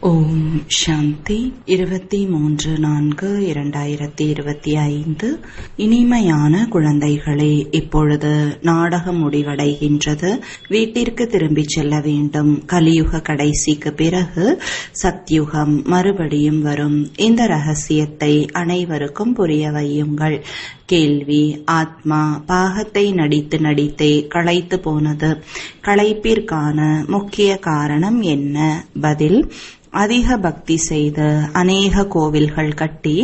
ஓம் சாந்தி 23/4/2025. இனிமையான குழந்தைகளே, இப்பொழுது நாடகம் முடிவடைகின்றது. வீட்டிற்கு திரும்பிச் செல்ல வேண்டும். கலியுக கடைசிக்கு பிறகு சத்யுகம் மறுபடியும் வரும். இந்த ரகசியத்தை அனைவருக்கும் புரிய வையுங்கள். கேள்வி: ஆத்மா பாகத்தை நடித்து நடித்தே களைத்து போனது. களைப்பிற்கான முக்கிய காரணம் என்ன? பதில்: அதிக பக்தி செய்து அநேக கோவில்கள் கட்டி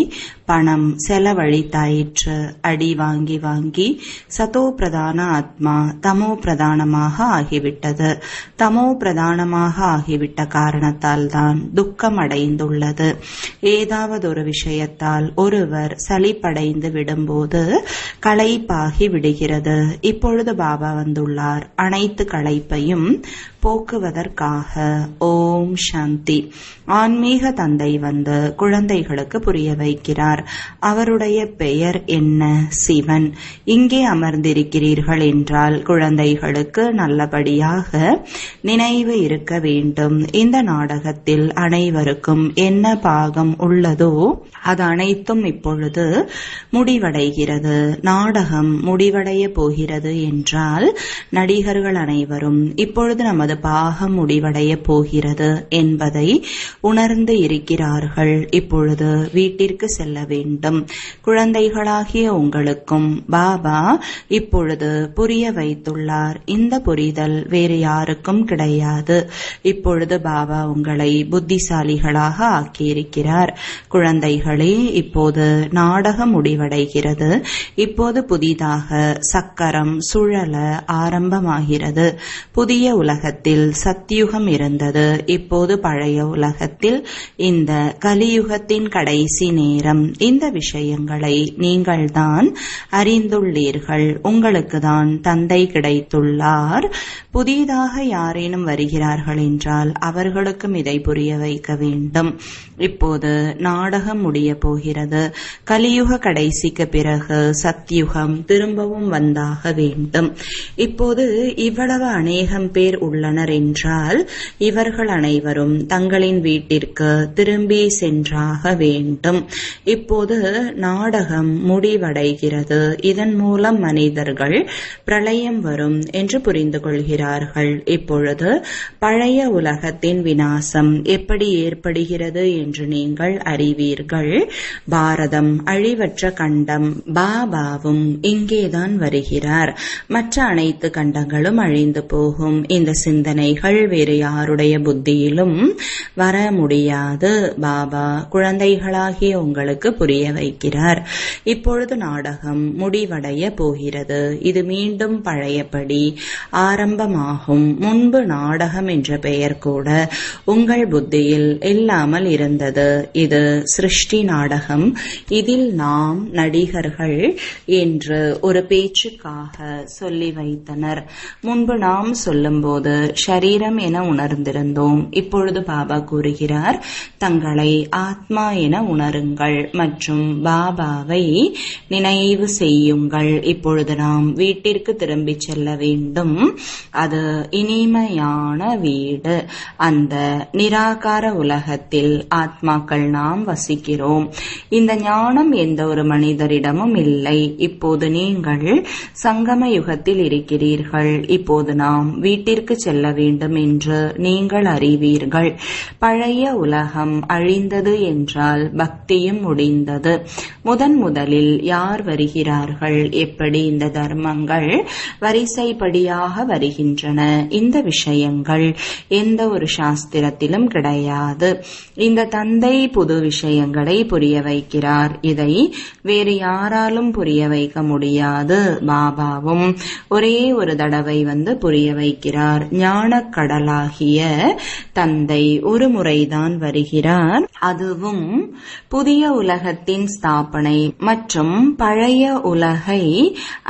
பணம் செலவழித்தாயிற்று. அடி வாங்கி வாங்கி சதோ பிரதான ஆத்மா தமோ பிரதானமாக ஆகிவிட்டது. தமோ பிரதானமாக ஆகிவிட்ட காரணத்தால் தான் துக்கம் அடைந்துள்ளது. ஏதாவது ஒரு விஷயத்தால் ஒருவர் சலிப்படைந்து விடும்போது களைப்பாகி விடுகிறது. இப்பொழுது பாபா வந்துள்ளார் அனைத்து களைப்பையும் போக்குவதற்காக. ஓம் சாந்தி. ஆன்மீக தந்தை வந்து குழந்தைகளுக்கு புரிய வைக்கிறார். அவருடைய பெயர் என்ன? சிவன். இங்கே அமர்ந்திருக்கிறீர்கள் என்றால் குழந்தைகளுக்கு நல்லபடியாக நினைவு இருக்க வேண்டும். இந்த நாடகத்தில் அனைவருக்கும் என்ன பாகம் உள்ளதோ அது அனைத்தும் இப்பொழுது முடிவடைகிறது. நாடகம் முடிவடைய போகிறது என்றால் நடிகர்கள் அனைவரும் இப்பொழுது நமது பாகம் முடிவடைய போகிறது என்பதை உணர்ந்து இருக்கிறார்கள். இப்பொழுது வீட்டிற்கு செல்ல வேண்டும். குழந்தைகளாகிய உங்களுக்கும் பாபா இப்பொழுது புரிய வைத்துள்ளார். இந்த புரிதல் வேறு யாருக்கும் கிடையாது. இப்பொழுது பாபா உங்களை புத்திசாலிகளாக ஆக்கியிருக்கிறார். குழந்தைகளே, இப்போது நாடகம் முடிவடைகிறது. இப்போது புதிதாக சக்கரம் சுழல ஆரம்பமாகிறது. புதிய உலகத்தில் சத்யுகம் இருந்தது. இப்போது பழைய உலகத்தில் இந்த கலியுகத்தின் கடைசி நேரம். இந்த விஷயங்களை நீங்கள்தான் அறிந்துள்ளீர்கள். உங்களுக்கு தான் தந்தை கிடைத்துள்ளார். புதிதாக யாரேனும் வருகிறார்கள் என்றால் அவர்களுக்கும் இதை புரிய வைக்க வேண்டும். இப்போது நாடகம் முடிய போகிறது. கலியுக கடைசிக்கு பிறகு சத்யுகம் திரும்பவும் வந்தாக வேண்டும். இப்போது இவ்வளவு அநேகம் பேர் உள்ளனர் என்றால் இவர்கள் அனைவரும் தங்களின் வீட்டிற்கு திரும்பி சென்றாக வேண்டும். இப்போது நாடகம் முடிவடைகிறது. இதன் மூலம் மனிதர்கள் பிரளயம் வரும் என்று புரிந்து கொள்கிறார்கள். இப்பொழுது பழைய உலகத்தின் விநாசம் எப்படி ஏற்படுகிறது என்று நீங்கள் அறிவீர்கள். பாரதம் அழிவற்ற கண்டம். பாபாவும் இங்கேதான் வருகிறார். மற்ற அனைத்து கண்டங்களும் அழிந்து போகும். இந்த சிந்தனைகள் வேறு யாருடைய புத்தியிலும் வர முடியாது. பாபா குழந்தைகளாகிய உங்களுக்கு புரிய வைக்கிறார். இப்பொழுது நாடகம் முடிவடைய போகிறது. இது மீண்டும் பழையபடி ஆரம்பமாகும். முன்பு நாடகம் என்ற பெயர் கூட உங்கள் புத்தியில் இல்லாமல் இருந்தது. இது சிருஷ்டி நாடகம். இதில் நாம் நடிகர்கள் என்று ஒரு பேச்சுக்காக சொல்லி வைத்தனர். முன்பு நாம் சொல்லும்போது ஷரீரம் என உணர்ந்திருந்தோம். இப்பொழுது பாபா கூறுகிறார், தங்களை ஆத்மா என உணருங்கள் மற்றும் பாபாவை நினைவு செய்யுங்கள். இப்பொழுது நாம் வீட்டிற்கு திரும்பி செல்ல வேண்டும். அது இனிமையான வீடு. அந்த நிராகார உலகத்தில் ஆத்மாக்கள் நாம் வசிக்கிறோம். இந்த ஞானம் எந்த ஒரு மனிதரிடமும் இல்லை. இப்போது நீங்கள் சங்கம யுகத்தில் இருக்கிறீர்கள். இப்போது நாம் வீட்டிற்கு செல்ல வேண்டும் என்று நீங்கள் அறிவீர்கள். பழைய உலகம் அழிந்தது என்றால் பக்தியும் முடிந்தது. முதலில் யார் வருகிறார்கள்? எப்படி இந்த தர்மங்கள் வரிசைப்படியாக வருகின்றன? இந்த விஷயங்கள் எந்த ஒரு சாஸ்திரத்திலும் கிடையாது. இந்த தந்தை புது விஷயங்களை புரிய வைக்கிறார். இதை வேறு யாராலும் புரிய வைக்க முடியாது. பாபாவும் ஒரே ஒரு தடவை வந்து புரிய வைக்கிறார். ஞானக்கடலாகிய தந்தை ஒரு முறைதான் வருகிறார். அதுவும் புதிய உலகத்தின் ஸ்தாபனை மற்றும் பழைய உலகை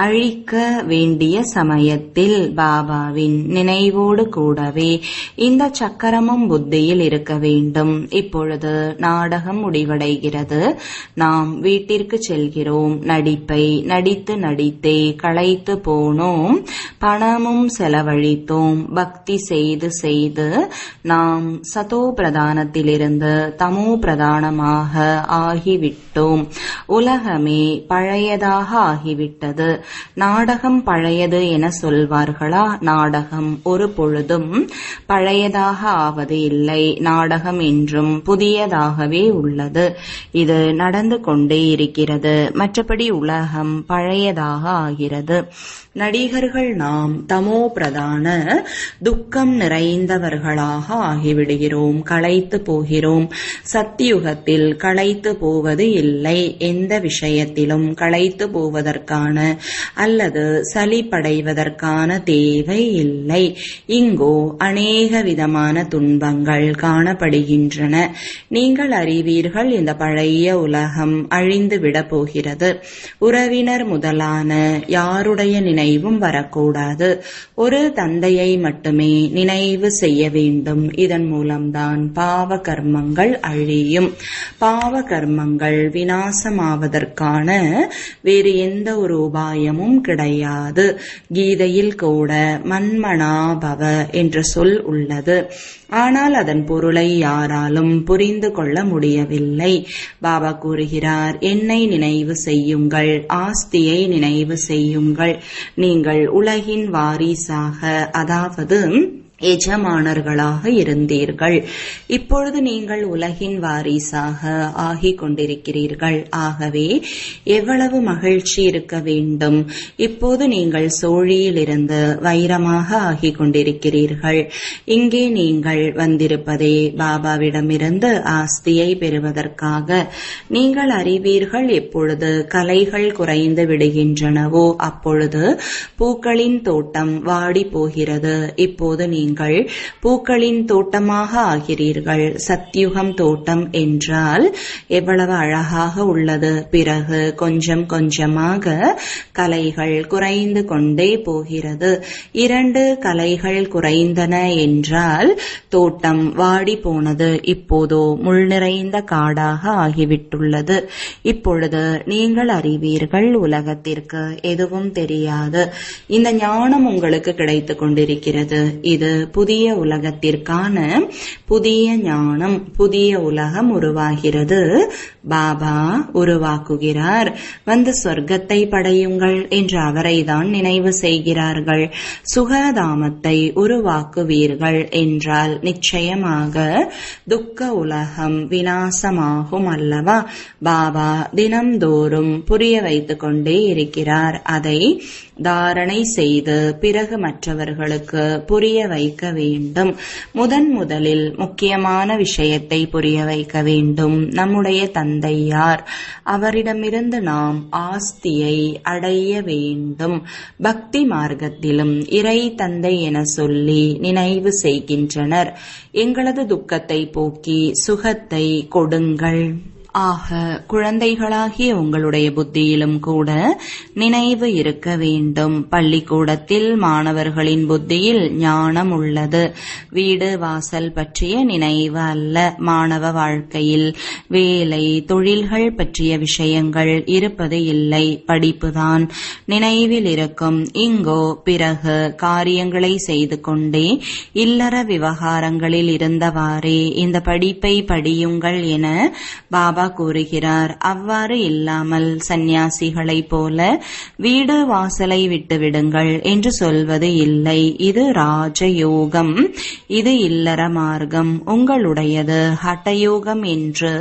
அழிக்க வேண்டிய சமயத்தில் பாபாவின் நினைவோடு கூடவே இந்த சக்கரமும் புத்தியில் இருக்க வேண்டும். இப்பொழுது நாடகம் முடிவடைகிறது. நாம் வீட்டிற்கு செல்கிறோம். நடிப்பை நடித்து நடித்தே களைத்து போனோம். பணமும் செலவழித்தோம். பக்தி செய்து செய்து நாம் சதோ பிரதானத்திலிருந்து தமோ பிரதானமாக ஆகிவிட்டோம். உலகமே பழையதாக ஆகிவிட்டது. நாடகம் பழையது என சொல்வார்களா? நாடகம் ஒரு பொழுதும் பழையதாக ஆவது இல்லை. நாடகம் என்றும் புதியதாகவே உள்ளது. இது நடந்து கொண்டே இருக்கிறது. மற்றபடி உலகம் பழையதாக ஆகிறது. நடிகர்கள் நாம் தமோ பிரதான துக்கம் நிறைந்தவர்களாக ஆகிவிடுகிறோம். களைத்து போகிறோம். சத்தியுகத்தில் களைத்து போவது இல்லை. எந்த விஷயத்திலும் களைத்து போவதற்கான அல்லது சலிப்படைவதற்கான தேவை இல்லை. இங்கோ அநேக விதமான துன்பங்கள் காணப்படுகின்றன. நீங்கள் அறிவீர்கள், இந்த பழைய உலகம் அழிந்துவிட போகிறது. உறவினர் முதலான யாருடைய நினைவும் வரக்கூடாது. ஒரு தந்தையை மட்டுமே நினைவு செய்ய வேண்டும். இதன் மூலம்தான் பாவ கர்மங்கள் அழியும். பாவ கர்மங்கள் விநாசமாவதற்கான வேறு எந்த ஒரு உபாயமும் கிடையாது. கீதையில் கூட மன்மனாபவ என்ற சொல் உள்ளது. ஆனால் அதன் பொருளை யாராலும் புரிந்து கொள்ள முடியவில்லை. பாபா கூறுகிறார், என்னை நினைவு செய்யுங்கள், ஆஸ்தியை நினைவு செய்யுங்கள். நீங்கள் உலகின் வாரிசாக, அதாவது எஜமானர்களாக இருந்தீர்கள். இப்பொழுது நீங்கள் உலகின் வாரிசாக ஆகிக் கொண்டிருக்கிறீர்கள். ஆகவே எவ்வளவு மகிழ்ச்சி இருக்க வேண்டும். இப்போது நீங்கள் சோழியிலிருந்து வைரமாக ஆகிக் கொண்டிருக்கிறீர்கள். இங்கே நீங்கள் வந்திருப்பதே பாபாவிடமிருந்து ஆஸ்தியை பெறுவதற்காக. நீங்கள் அறிவீர்கள், எப்பொழுது கலைகள் குறைந்து விடுகின்றனவோ அப்பொழுது பூக்களின் தோட்டம் வாடி போகிறது. இப்போது நீங்கள் பூக்களின் தோட்டமாக ஆகிறீர்கள். சத்யுகம் தோட்டம் என்றால் எவ்வளவு அழகாக உள்ளது. பிறகு கொஞ்சம் கொஞ்சமாக கலைகள் குறைந்து கொண்டே போகிறது. 2 கலைகள் குறைந்தன என்றால் தோட்டம் வாடி போனது. இப்போதோ முள் நிறைந்த காடாக ஆகிவிட்டுள்ளது. இப்பொழுது நீங்கள் அறிவீர்கள், உலகத்திற்கு எதுவும் தெரியாது. இந்த ஞானம் உங்களுக்கு கிடைத்துக் கொண்டிருக்கிறது. இது புதிய உலகத்திற்கான புதிய ஞானம். புதிய உலகம் உருவாகிறது. பாபா உருவாக்குகிறார். வந்து சொர்க்கத்தை படையுங்கள் என்று அவரை தான் நினைவு செய்கிறார்கள். சுகதாமத்தை உருவாக்குவீர்கள் என்றால் நிச்சயமாக துக்க உலகம் விநாசமாகும் அல்லவா? பாபா தினம்தோறும் புரிய வைத்துக் கொண்டே இருக்கிறார். அதை தாரணை செய்து பிறகு மற்றவர்களுக்கு புரிய வைக்க வேண்டும். முதலில் முக்கியமான விஷயத்தை புரிய வைக்க வேண்டும். நம்முடைய தந்தை யார்? அவரிடமிருந்து நாம் ஆஸ்தியை அடைய வேண்டும். பக்தி மார்க்கத்திலும் இறை தந்தை என சொல்லி நினைவு செய்கின்றனர். எங்களது துக்கத்தை போக்கி சுகத்தை கொடுங்கள். ஆக குழந்தைகளாகிய உங்களுடைய புத்தியிலும் கூட நினைவு இருக்க வேண்டும். பள்ளிக்கூடத்தில் மாணவர்களின் புத்தியில் ஞானம் உள்ளது. வீடு வாசல் பற்றிய நினைவு அல்ல. மாணவ வாழ்க்கையில் வேலை தொழில்கள் பற்றிய விஷயங்கள் இருப்பது இல்லை. படிப்புதான் நினைவில் இருக்கும். இங்கோ பிறகு காரியங்களை செய்து கொண்டே இல்லற விவகாரங்களில் இருந்தவாறே இந்த படிப்பை படியுங்கள் என பாபா கூறுகிறார். அவ்வாறு இல்லாமல் சந்நியாசிகளைப் போல வீடு வாசலை விட்டுவிடுங்கள் என்று சொல்வது இல்லை. இது ராஜயோகம், இது இல்லற மார்க்கம். உங்களுடையது ஹட்டயோகம் என்று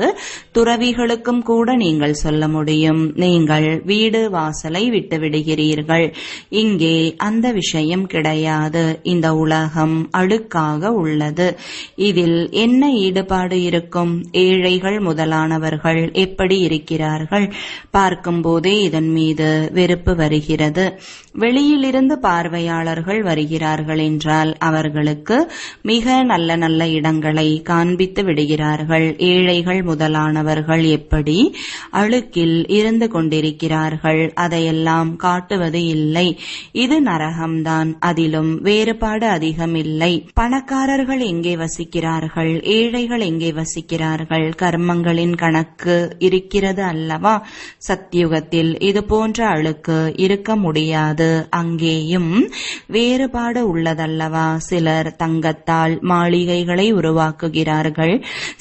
துறவிகளுக்கும் கூட நீங்கள் சொல்ல முடியும். நீங்கள் வீடு வாசலை விட்டுவிடுகிறீர்கள். இங்கே அந்த விஷயம் கிடையாது. இந்த உலகம் அழுக்காக உள்ளது. இதில் என்ன ஈடுபாடு இருக்கும்? ஏழைகள் முதலானவர்கள் எப்படி இருக்கிறார்கள்? பார்க்கும் போதே இதன் மீது வெறுப்பு வருகிறது. வெளியிலிருந்து பார்வையாளர்கள் வருகிறார்கள் என்றால் அவர்களுக்கு மிக நல்ல நல்ல இடங்களை காண்பித்து விடுகிறார்கள். ஏழைகள் முதலானவர்கள் எப்படி அழுக்கில் இருந்து கொண்டிருக்கிறார்கள் அதையெல்லாம் காட்டுவது இல்லை. இது நரகம்தான். அதிலும் வேறுபாடு அதிகம் இல்லை. பணக்காரர்கள் எங்கே வசிக்கிறார்கள்? ஏழைகள் எங்கே வசிக்கிறார்கள்? கர்மங்களின் கணக்கு கணக்கு இருக்கிறது அல்லவா? சத்யுகத்தில் இது போன்ற அழுக்கு இருக்க முடியாது. அங்கேயும் வேறுபாடு உள்ளதல்லவா? சிலர் தங்கத்தால் மாளிகைகளை உருவாக்குகிறார்கள்,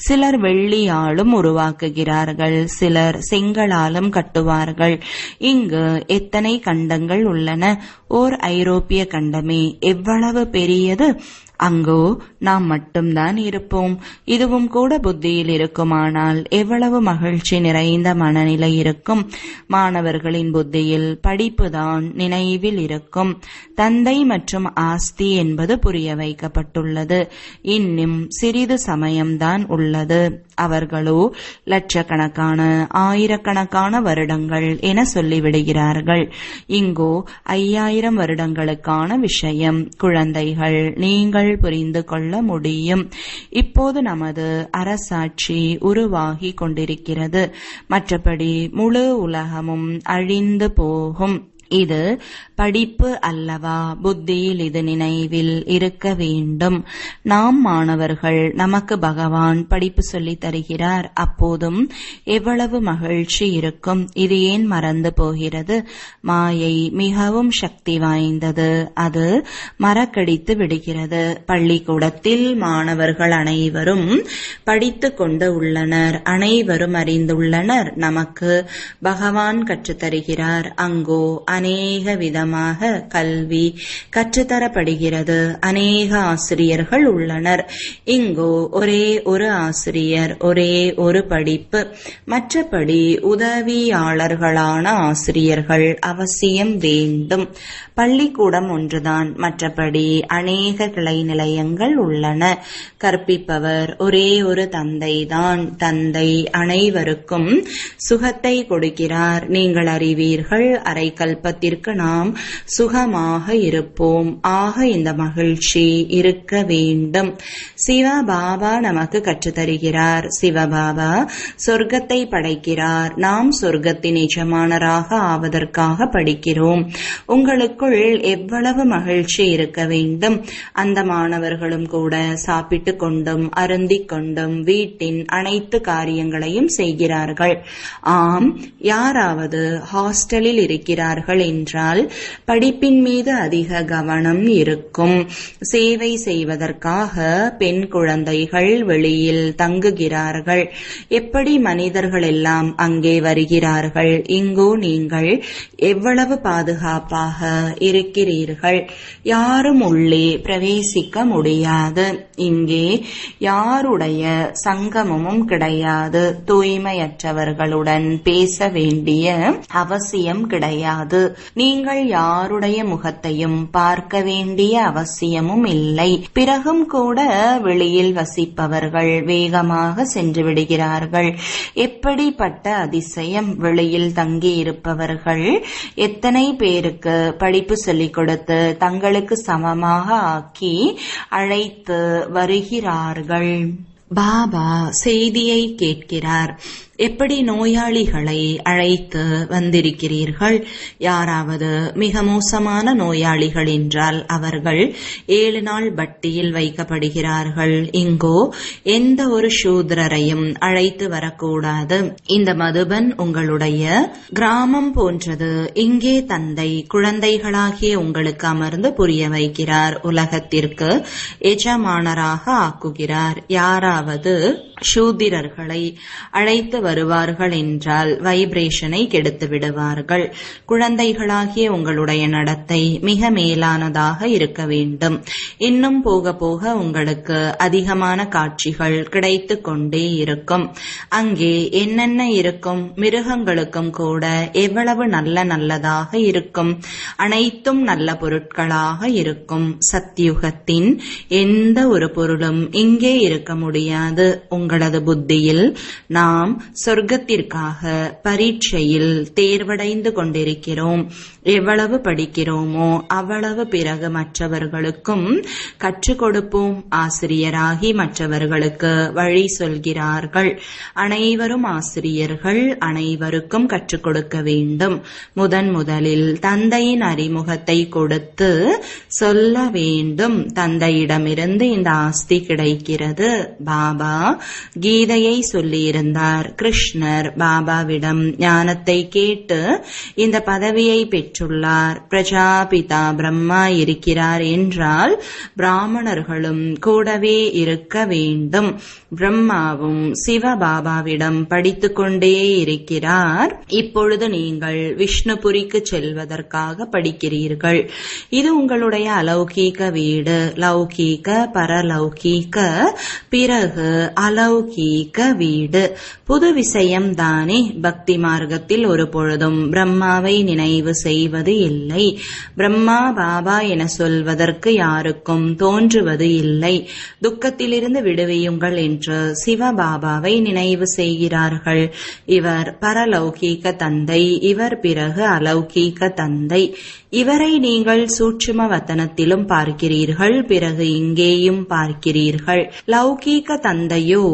சிலர் வெள்ளியாலும் உருவாக்குகிறார்கள், சிலர் செங்கலாலும் கட்டுவார்கள். இங்கு எத்தனை கண்டங்கள் உள்ளன? ஓர் ஐரோப்பிய கண்டமே எவ்வளவு பெரியது! அங்கோ நாம் மட்டும்தான் இருப்போம். இதுவும் கூட புத்தியில் இருக்குமானால் எவ்வளவு மகிழ்ச்சி நிறைந்த மனநிலை இருக்கும். மாணவர்களின் புத்தியில் படிப்புதான் நினைவில் இருக்கும். தந்தை மற்றும் ஆஸ்தி என்பது புரிய வைக்கப்பட்டுள்ளது. இன்னும் சிறிது சமயம்தான் உள்ளது. அவர்களோ லட்சக்கணக்கான ஆயிரக்கணக்கான வருடங்கள் என சொல்லிவிடுகிறார்கள். இங்கோ 5000 வருடங்களுக்கான விஷயம். குழந்தைகள், நீங்கள் புரிந்து கொள்ள முடியும். இப்போது நமது அரசாட்சி உருவாகி கொண்டிருக்கிறது. மற்றபடி முழு உலகமும் அழிந்து போகும். இது படிப்பு அல்லவா? புத்தியில் இது நினைவில் இருக்க வேண்டும். நாம் மாணவர்கள், நமக்கு பகவான் படிப்பு சொல்லித் தருகிறார். அப்போதும் எவ்வளவு மகிழ்ச்சி இருக்கும். இது ஏன் மறந்து போகிறது? மாயை மிகவும் சக்தி வாய்ந்தது. அது மறக்கடித்து விடுகிறது. பள்ளிக்கூடத்தில் மாணவர்கள் அனைவரும் படித்து கொண்டு உள்ளனர். அனைவரும் அறிந்துள்ளனர். நமக்கு பகவான் கற்றுத்தருகிறார். அங்கோ அநேக விதமாக கல்வி கற்றுத்தரப்படுகிறது. அநேக ஆசிரியர்கள் உள்ளனர். இங்கோ ஒரே ஒரு ஆசிரியர், ஒரே ஒரு படிப்பு. மற்றபடி உதவியாளர்களான ஆசிரியர்கள் அவசியம் வேண்டும். பள்ளிக்கூடம் ஒன்றுதான். மற்றபடி அநேக கிளை நிலையங்கள் உள்ளன. கற்பிப்பவர் ஒரே ஒரு தந்தைதான். தந்தை அனைவருக்கும் சுகத்தை கொடுக்கிறார். நீங்கள் அறிவீர்கள், அரை கல்பத்திற்கு நாம் சுகமாக இருப்போம். ஆக இந்த மகிழ்ச்சி இருக்க வேண்டும். சிவபாபா நமக்கு கற்றுத்தருகிறார். சிவபாபா சொர்க்கத்தை படைக்கிறார். நாம் சொர்க்கத்தின் எஜமானராக ஆவதற்காக படிக்கிறோம். உங்களுக்குள் எவ்வளவு மகிழ்ச்சி இருக்க வேண்டும். அந்த மாணவர்களும் கூட சாப்பிட்டு கொண்டும் அருந்திக் கொண்டும் வீட்டின் அனைத்து காரியங்களையும் செய்கிறார்கள். ஆம், யாராவது ஹாஸ்டலில் இருக்கிறார்கள் என்றால் படிப்பின் மீது அதிக கவனம் இருக்கும். சேவை செய்வதற்காக பெண் குழந்தைகள் வெளியில் தங்குகிறார்கள். எப்படி மனிதர்கள் எல்லாம் அங்கே வருகிறார்கள். இங்கோ நீங்கள் எவ்வளவு பாதுகாப்பாக இருக்கிறீர்கள். யாரும் உள்ளே பிரவேசிக்க முடியாது. இங்கே யாருடைய சங்கமமும் கிடையாது. தூய்மையற்றவர்களுடன் பேச வேண்டிய அவசியம் கிடையாது. நீங்கள் யாருடைய முகத்தையும் பார்க்க வேண்டிய அவசியமும் இல்லை. பிறகும் கூட வெளியில் வசிப்பவர்கள் வேகமாக சென்று விடுகிறார்கள். எப்படிப்பட்ட அதிசயம்! வெளியில் தங்கி இருப்பவர்கள் எத்தனை பேருக்கு படிப்பு சொல்லிக் கொடுத்து தங்களுக்கு சமமாக ஆக்கி அழைத்து வருகிறார்கள். பாபா செய்தியை கேட்கிறார். எப்படி நோயாளிகளை அழைத்து வந்திருக்கிறீர்கள்? யாராவது மிக மோசமான நோயாளிகள் என்றால் அவர்கள் 7 நாள் பட்டியில் வைக்கப்படுகிறார்கள். இங்கோ எந்த ஒரு சூத்ரரையும் அழைத்து வரக்கூடாது. இந்த மதுபன் உங்களுடைய கிராமம் போன்றது. இங்கே தந்தை குழந்தைகளாகிய உங்களுக்கு அமர்ந்து புரிய வைக்கிறார். உலகத்திற்கு எஜமானராக ஆக்குகிறார். யாராவது சூத்திரர்களை அழைத்து வருவார்கள் என்றால் வைப்ரேஷனை கெடுத்து விடுவார்கள். குழந்தைகளாகிய உங்களுடைய நடத்தை மிக மேலானதாக இருக்க வேண்டும். இன்னும் போக போக உங்களுக்கு அதிகமான காட்சிகள் கிடைத்து கொண்டே இருக்கும். அங்கே என்னென்ன இருக்கும்? மிருகங்களுக்கும் கூட எவ்வளவு நல்லதாக இருக்கும். அனைத்தும் நல்ல பொருட்களாக இருக்கும். சத்யுகத்தின் எந்த ஒரு பொருளும் இங்கே இருக்க முடியாது. உங்களது புத்தியில் நாம் சொர்க்கத்திற்காக பரீட்சையில் தேர்வடைந்து கொண்டிருக்கிறோம். எவ்வளவு படிக்கிறோமோ அவ்வளவு பிறகு மற்றவர்களுக்கும் கற்றுக் கொடுப்போம். ஆசிரியராகி மற்றவர்களுக்கு வழி சொல்கிறார்கள். அனைவரும் ஆசிரியர்கள். அனைவருக்கும் கற்றுக் கொடுக்க வேண்டும். முதலில் தந்தையின் அறிமுகத்தை கொடுத்து சொல்ல வேண்டும். தந்தையிடமிருந்து இந்த ஆஸ்தி கிடைக்கிறது. பாபா கீதையை சொல்லியிருந்தார். கிருஷ்ணர் பாபாவிடம் ஞானத்தை கேட்டு இந்த பதவியை பெற்றுள்ளார். பிரஜாபிதா பிரம்மா இருக்கிறார் என்றால் பிராமணர்களும் கூடவே இருக்க வேண்டும். பிரம்மாவும் சிவபாபாவிடம் படித்துக் கொண்டே இருக்கிறார். இப்பொழுது நீங்கள் விஷ்ணுபுரிக்கு செல்வதற்காக படிக்கிறீர்கள். இது உங்களுடைய அலௌகீக வீடு. லௌகீக, பரலௌகீக, பிறகு அலௌகீக வீடு. புது விஷயம் தானே. பக்தி மார்க்கத்தில் ஒரு பொழுதும் பிரம்மாவை நினைவு செய்வது இல்லை. பிரம்மா பாபா என சொல்வதற்கு யாருக்கும் தோன்றுவது இல்லை. துக்கத்திலிருந்து விடுவியுங்கள் என்று சிவபாபாவை நினைவு செய்கிறார்கள். இவர் பரலௌகீக தந்தை, இவர் பிறகு அலௌகீக தந்தை. இவரை நீங்கள் சூட்சும வதனத்திலும் பார்க்கிறீர்கள், பிறகு இங்கேயும் பார்க்கிறீர்கள். லௌகீக தந்தையோ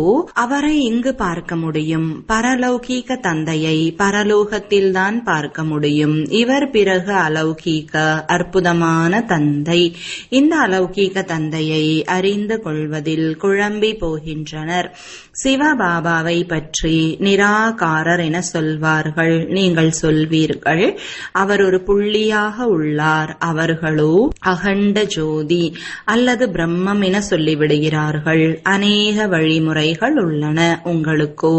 அவரை இங்கு பார்க்க முடியும். பரலௌகீக தந்தையை பரலோகத்தில்தான் பார்க்க முடியும். இவர் பிறகு அலௌகீக அற்புதமான தந்தை. இந்த அலௌகீக தந்தையை அறிந்து கொள்வதில் குழம்பி போகின்றனர். சிவபாபாவை பற்றி நிராகாரர் என சொல்வார்கள். நீங்கள் சொல்வீர்கள் அவர் ஒரு புள்ளியாக உள்ளார். அவர்களோ அகண்ட ஜோதி அல்லது பிரம்மம் என சொல்லிவிடுகிறார்கள். அநேக வழிமுறைகள் உள்ளன. உங்களுக்கோ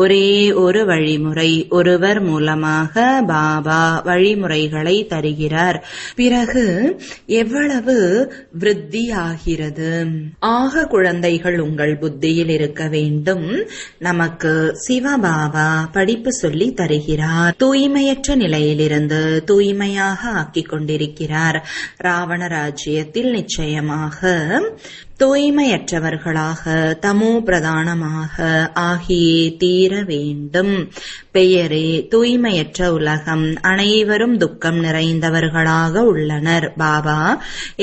ஒரே ஒரு வழிமுறை. ஒருவர் மூலமாக பாபா வழிமுறைகளை தருகிறார். பிறகு எவ்வளவு விருத்தியாகிறது. ஆக குழந்தைகள் உங்கள் புத்தியில் இருக்க வேண்டும். நமக்கு சிவபாபா படிப்பு சொல்லி தருகிறார். தூய்மையற்ற நிலையிலிருந்து தூய்மையாக ஆக்கிக் கொண்டிருக்கிறார். ராவண ராஜ்யத்தில் நிச்சயமாக தூய்மையற்றவர்களாக தமோ பிரதானமாக ஆகியே தீர வேண்டும். பெயரே தூய்மையற்ற உலகம். அனைவரும் துக்கம் நிறைந்தவர்களாக உள்ளனர். பாபா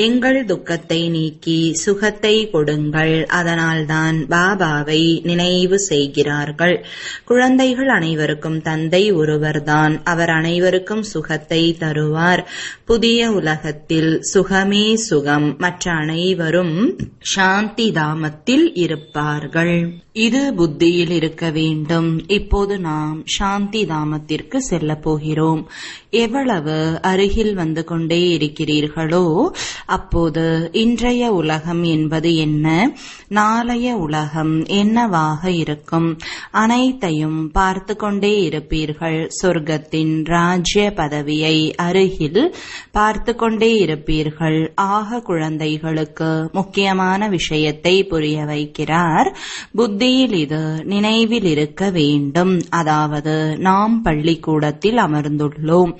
எங்கள் துக்கத்தை நீக்கி சுகத்தை கொடுங்கள். அதனால்தான் பாபாவை நினைவு செய்கிறார்கள். குழந்தைகள் அனைவருக்கும் தந்தை ஒருவர்தான். அவர் அனைவருக்கும் சுகத்தை தருவார். புதிய உலகத்தில் சுகமே சுகம். மற்ற அனைவரும் சாந்தி தாமத்தில் இருப்பார்கள். இது புத்தியில் இருக்க வேண்டும். இப்போது நாம் சாந்தி தாமத்திற்கு செல்ல போகிறோம். எவ்வளவு அருகில் வந்து கொண்டே இருக்கிறீர்களோ அப்போது இன்றைய உலகம் என்பது என்ன, நாளைய உலகம் என்னவாக இருக்கும், அனைத்தையும் பார்த்து கொண்டே இருப்பீர்கள். சொர்க்கத்தின் ராஜ்ய பதவியை அருகில் பார்த்து கொண்டே இருப்பீர்கள். ஆக குழந்தைகளுக்கு முக்கியமான விஷயத்தை புரிய வைக்கிறார். புத்தியில் இது நினைவில் இருக்க வேண்டும். அதாவது நாம் பள்ளிக்கூடத்தில் அமர்ந்துள்ளோம்.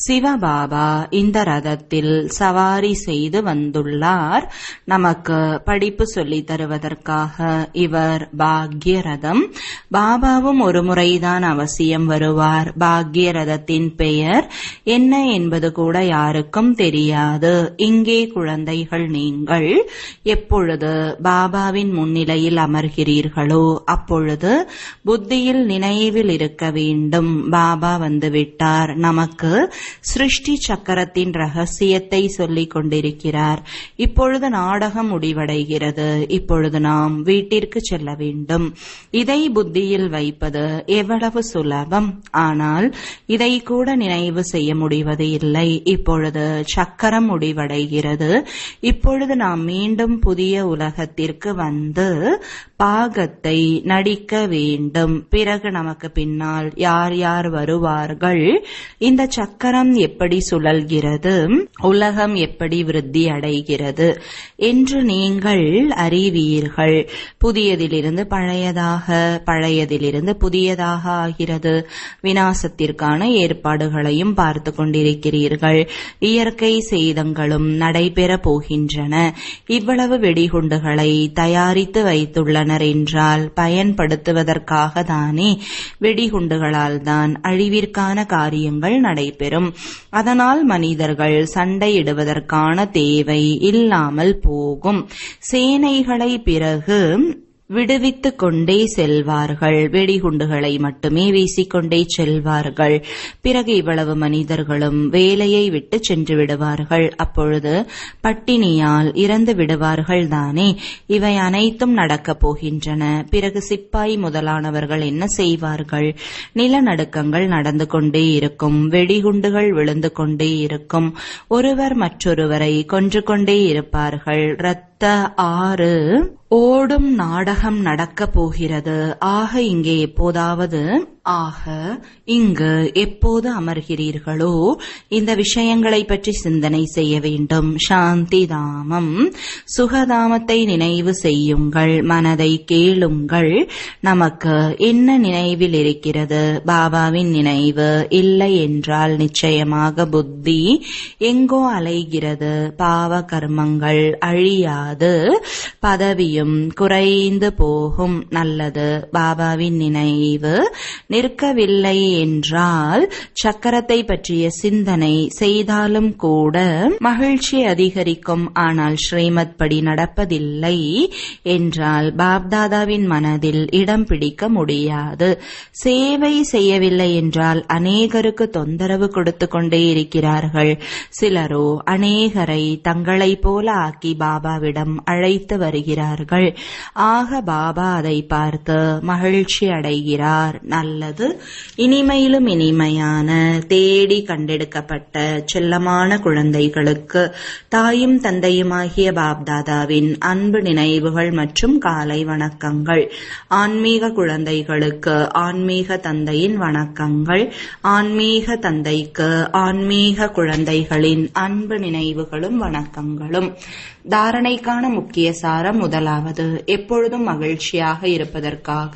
சிவபாபா இந்த ரதத்தில் சவாரி செய்து வந்துள்ளார். நமக்கு படிப்பு சொல்லித் தருவதற்காக. இவர் பாக்ய ரதம். பாபாவும் ஒரு முறைதான் அவசியம் வருவார். பாக்ய ரதத்தின் பெயர் என்ன என்பது கூட யாருக்கும் தெரியாது. இங்கே குழந்தைகள் நீங்கள் எப்பொழுது பாபாவின் முன்னிலையில் அமர்கிறீர்களோ அப்பொழுது புத்தியில் நினைவில் இருக்க வேண்டும். பாபா வந்துவிட்டார். நமக்கு சிருஷ்டி சக்கரத்தின் ரகசியத்தை சொல்லிக் கொண்டிருக்கிறார். இப்பொழுது நாடகம் முடிவடைகிறது. இப்பொழுது நாம் வீட்டிற்கு செல்ல வேண்டும். இதை புத்தியில் வைப்பது எவ்வளவு சுலபம். ஆனால் இதை கூட நினைவு செய்ய முடிவது இல்லை. இப்பொழுது சக்கரம் முடிவடைகிறது. இப்பொழுது நாம் மீண்டும் புதிய உலகத்திற்கு வந்து பாகத்தை நடிக்க வேண்டும். பிறகு நமக்கு பின்னால் யார் யார் வருவார்கள், இந்த சக்கரம் எப்படி சுழல்கிறது, உலகம் எப்படி விருத்தி அடைகிறது என்று நீங்கள் அறிவீர்கள். புதியதிலிருந்து பழையதாக, பழையதிலிருந்து புதியதாக ஆகிறது. விநாசத்திற்கான ஏற்பாடுகளையும் பார்த்து கொண்டிருக்கிறீர்கள். இயற்கை சேதங்களும் நடைபெற போகின்றன. இவ்வளவு வெடிகுண்டுகளை தயாரித்து வைத்துள்ளனர் என்றால் பயன்படுத்துவதற்காக தானே. வெடிகுண்டுகளால் தான் அழிவிற்கான காரியங்கள் நடைபெறும். அதனால் மனிதர்கள் சண்டையிடுவதற்கான தேவை இல்லாமல் போகும். சேனைகளை பிறகு விடுவித்துக் கொண்டே செல்வார்கள். வெடிகுண்டுகளை மட்டுமே வீசிக்கொண்டே செல்வார்கள். பிறகு இவ்வளவு மனிதர்களும் வேலையை விட்டு சென்று விடுவார்கள். அப்பொழுது பட்டினியால் இறந்து விடுவார்கள் தானே. இவை அனைத்தும் நடக்கப் போகின்றன. பிறகு சிப்பாய் முதலானவர்கள் என்ன செய்வார்கள்? நிலநடுக்கங்கள் நடந்து கொண்டே இருக்கும். வெடிகுண்டுகள் விழுந்து கொண்டே இருக்கும். ஒருவர் மற்றொருவரை கொன்று கொண்டே இருப்பார்கள். இரத்த ஆறு ஓடும் நாடகம் நடக்கப் போகிறது. இங்கு எப்போது அமர்கிறீர்களோ இந்த விஷயங்களை பற்றி சிந்தனை செய்ய வேண்டும். சாந்தி தாமம், சுகதாமத்தை நினைவு செய்யுங்கள். மனதை கேளுங்கள். நமக்கு என்ன நினைவில் இருக்கிறது? பாபாவின் நினைவு இல்லை என்றால் நிச்சயமாக புத்தி எங்கோ அலைகிறது. பாவ கர்மங்கள் அழியாது, பதவியும் குறைந்து போகும். நல்லது. பாபாவின் நினைவு நிற்கவில்லை என்றால் சக்கரத்தை பற்றிய சிந்தனை செய்தாலும் கூட மகிழ்ச்சி அதிகரிக்கும். ஆனால் ஸ்ரீமத் படி நடப்பதில்லை என்றால் பாப்தாதாவின் மனதில் இடம் பிடிக்க முடியாது. சேவை செய்யவில்லை என்றால் அநேகருக்கு தொந்தரவு கொடுத்து கொண்டே இருக்கிறார்கள். சிலரோ அநேகரை தங்களை போல ஆக்கி பாபாவிடம் அழைத்து வருகிறார்கள். ஆக பாபா அதை பார்த்து மகிழ்ச்சி அடைகிறார். நல்லது. இனிமையிலும் இனிமையான தேடி கண்டெடுக்கப்பட்ட செல்லமான குழந்தைகளுக்கு தாயும் தந்தையுமாகிய பாப்தாதாவின் அன்பு நினைவுகள் மற்றும் காலை வணக்கங்கள். ஆன்மீக குழந்தைகளுக்கு ஆன்மீக தந்தையின் வணக்கங்கள். ஆன்மீக தந்தைக்கு ஆன்மீக குழந்தைகளின் அன்பு நினைவுகளும் வணக்கங்களும். தாரணைக்கான முக்கிய சாரம். முதலாவது, எப்பொழுதும் மகிழ்ச்சியாக இருப்பதற்காக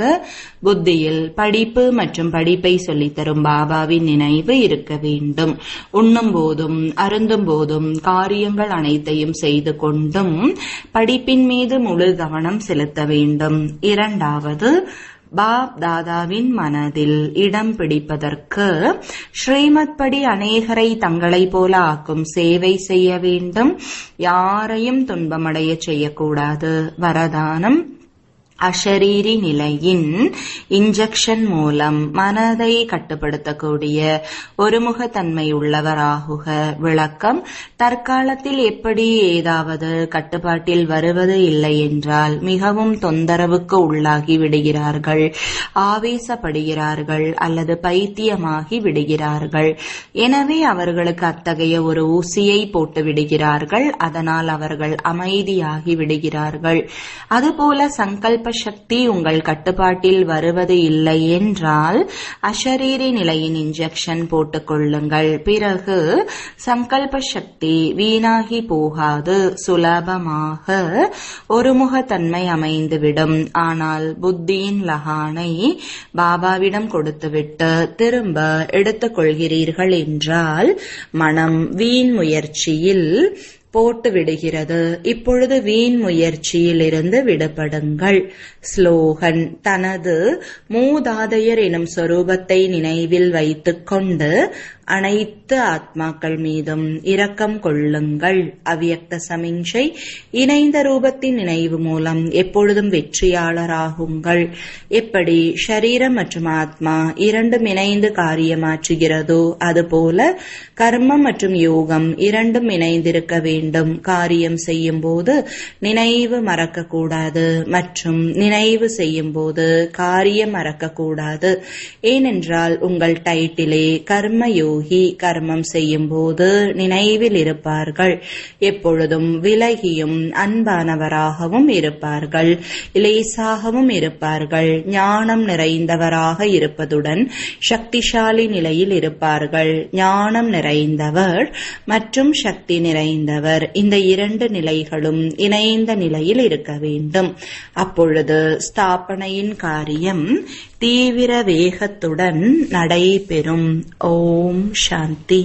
புத்தியில் படிப்பு மற்றும் படிப்பை சொல்லித்தரும் பாபாவின் நினைவு இருக்க வேண்டும். உண்ணும் போதும் அருந்தும் போதும் காரியங்கள் அனைத்தையும் செய்து கொண்டும் படிப்பின் மீது முழு கவனம் செலுத்த வேண்டும். இரண்டாவது, பாப் தாதாவின் மனதில் இடம் பிடிப்பதற்கு ஸ்ரீமத் படி அநேகரை தங்களை போல ஆக்கும் சேவை செய்ய வேண்டும். யாரையும் துன்பமடைய செய்யக்கூடாது. வரதானம், அஷரீரி நிலையின் இன்ஜெக்ஷன் மூலம் மனதை கட்டுப்படுத்தக்கூடிய ஒருமுகத்தன்மை உள்ளவராகுக. விளக்கம், தற்காலத்தில் எப்படி ஏதாவது கட்டுப்பாட்டில் வருவது இல்லை என்றால் மிகவும் தொந்தரவுக்கு உள்ளாகி விடுகிறார்கள், ஆவேசப்படுகிறார்கள் அல்லது பைத்தியமாகி விடுகிறார்கள். எனவே அவர்களுக்கு அத்தகைய ஒரு ஊசியை போட்டு விடுகிறார்கள். அதனால் அவர்கள் அமைதியாகி விடுகிறார்கள். அதுபோல சங்கல்ப சக்தி உங்கள் கட்டுப்பாட்டில் வருவது இல்லை என்றால் அஷரீரி நிலையின் இன்ஜெக்ஷன் போட்டுக் கொள்ளுங்கள். பிறகு சங்கல்ப சக்தி வீணாகி போகாது. சுலபமாக ஒருமுகத்தன்மை அமைந்துவிடும். ஆனால் புத்தியின் லகானை பாபாவிடம் கொடுத்துவிட்டு திரும்ப எடுத்துக் கொள்கிறீர்கள் என்றால் மனம் வீண் முயற்சியில் போட்டு விடுகிறது. இப்பொழுது வீண் முயற்சியில் இருந்து விடுபடுங்கள். ஸ்லோகன், தனது மூதாதையர் எனும் சொரூபத்தை நினைவில் வைத்துக் கொண்டு அனைத்து ஆத்மாக்கள் மீதும் இரக்கம் கொள்ளுங்கள். அவ்யக்த சமிஞ்சை, இணைந்த ரூபத்தின் நினைவு மூலம் எப்பொழுதும் வெற்றியாளராகுங்கள். எப்படி ஷரீரம் மற்றும் ஆத்மா இரண்டும் இணைந்து காரியமாற்றுகிறதோ அதுபோல கர்மம் மற்றும் யோகம் இரண்டும் இணைந்திருக்க வேண்டும். காரியம் செய்யும் போது நினைவு மறக்கக்கூடாது மற்றும் நினைவு செய்யும் போது காரியம் மறக்கக்கூடாது. ஏனென்றால் உங்கள் டைட்டிலே கர்ம யோகி. கர்மம் செய்யும் போது நினைவில் இருப்பார்கள். எப்பொழுதும் விலகியும் அன்பானவராகவும் இருப்பார்கள். லேசாகவும் இருப்பார்கள். ஞானம் நிறைந்தவராக இருப்பதுடன் சக்திசாலி நிலையில் இருப்பார்கள். ஞானம் நிறைந்தவர் மற்றும் சக்தி நிறைந்தவர், இந்த இரண்டு நிலைகளும் இணைந்த நிலையில் இருக்க வேண்டும். அப்பொழுது ஸ்தாபனையின் காரியம் தீவிர வேகத்துடன் நடைபெறும். ஓம் சாந்தி.